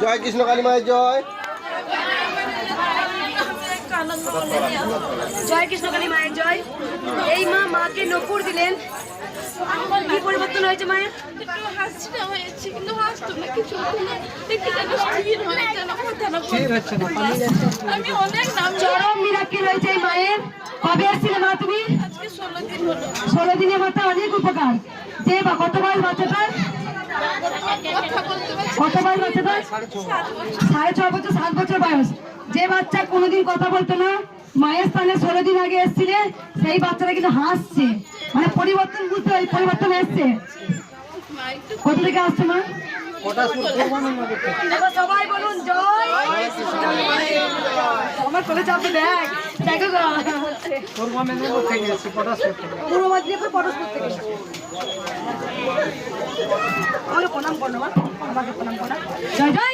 জয় কৃষ্ণ কালী মায়ের জয়। জয় কৃষ্ণ কালী মায়ের জয়। এই মা মাকে নপুর দিলেন, কি পরিবর্তন হয়েছে মায়ের? চরম মিরাক্কেল হয়েছে এই মায়ের। কবে আসছিলে মা তুমি? 16 দিনের মাথা অনেক উপকার। যে বা কত বয়স বাচ্চাটার? কত বয়স বাচ্চাটার? 6.5 বছর, 7 বছর বয়স। যে বাচ্চা কোনোদিন কথা বলতো না, মায়ের স্থানে 16 দিন আগে এসেছিলে, সেই বাচ্চাটা কিন্তু হাসছে। মানে পরিবর্তন বুঝতে হয়, পরিবর্তন এসছে। কোথা থেকে আসছে মা? সবাই বলুন জয়। আমার কোলে চাপে দেখ, দেখো পূর্ব মেদিনীপুর থেকে এসেছি, পূর্ব মেদিনীপুর পরশপুর থেকে। আমাকে প্রণাম করো, আমাকে প্রণাম করো। জয় জয়।